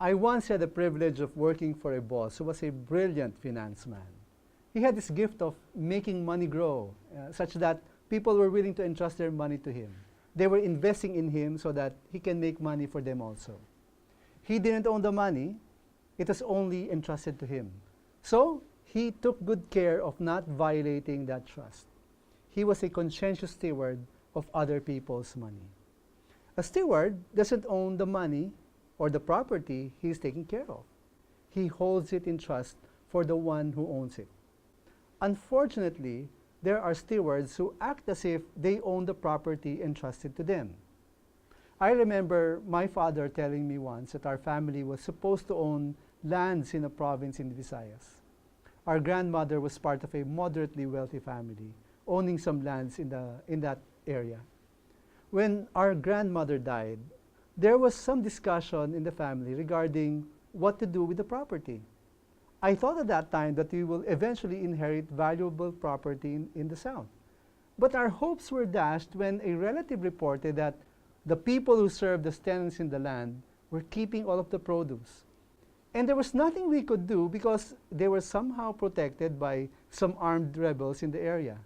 I once had the privilege of working for a boss who was a brilliant finance man. He had this gift of making money grow, such that people were willing to entrust their money to him. They were investing in him so that he can make money for them also. He didn't own the money, it was only entrusted to him. So he took good care of not violating that trust. He was a conscientious steward of other people's money. A steward doesn't own the money or the property he is taking care of. He holds it in trust for the one who owns it. Unfortunately, there are stewards who act as if they own the property entrusted to them. I remember my father telling me once that our family was supposed to own lands in a province in the Visayas. Our grandmother was part of a moderately wealthy family, owning some lands in that area. When our grandmother died, there was some discussion in the family regarding what to do with the property. I thought at that time that we will eventually inherit valuable property in the South. But our hopes were dashed when a relative reported that the people who served as tenants in the land were keeping all of the produce. And there was nothing we could do because they were somehow protected by some armed rebels in the area.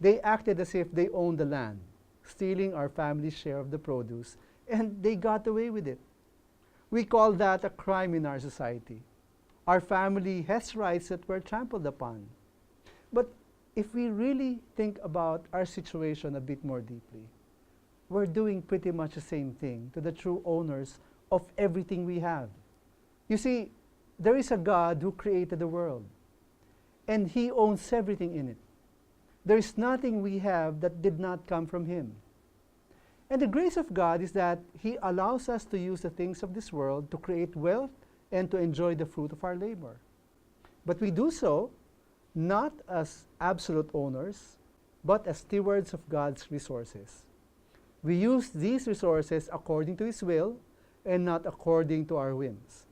They acted as if they owned the land, stealing our family's share of the produce, and they got away with it. We call that a crime in our society. Our family has rights that were trampled upon. But if we really think about our situation a bit more deeply, we're doing pretty much the same thing to the true owners of everything we have. You see, there is a God who created the world, and He owns everything in it. There is nothing we have that did not come from Him. And the grace of God is that He allows us to use the things of this world to create wealth and to enjoy the fruit of our labor. But we do so not as absolute owners, but as stewards of God's resources. We use these resources according to His will and not according to our whims.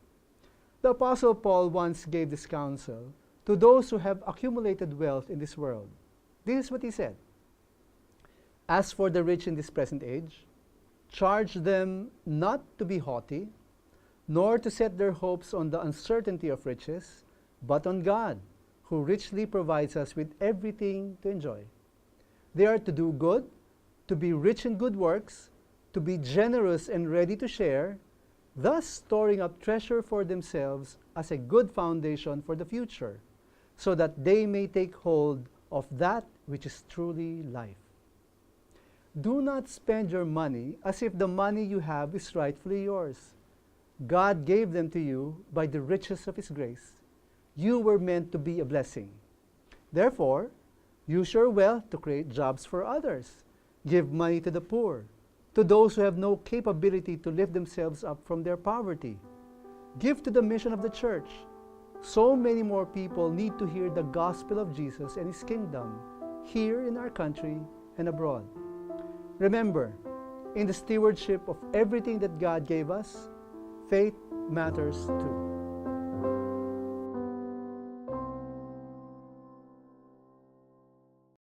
The Apostle Paul once gave this counsel to those who have accumulated wealth in this world. This is what he said: "As for the rich in this present age, charge them not to be haughty, nor to set their hopes on the uncertainty of riches, but on God, who richly provides us with everything to enjoy. They are to do good, to be rich in good works, to be generous and ready to share, thus storing up treasure for themselves as a good foundation for the future, so that they may take hold of that which is truly life." Do not spend your money as if the money you have is rightfully yours. God gave them to you by the riches of His grace. You were meant to be a blessing. Therefore, use your wealth to create jobs for others. Give money to the poor, to those who have no capability to lift themselves up from their poverty. Give to the mission of the church. So many more people need to hear the gospel of Jesus and His kingdom here in our country and abroad. Remember, in the stewardship of everything that God gave us, faith matters too.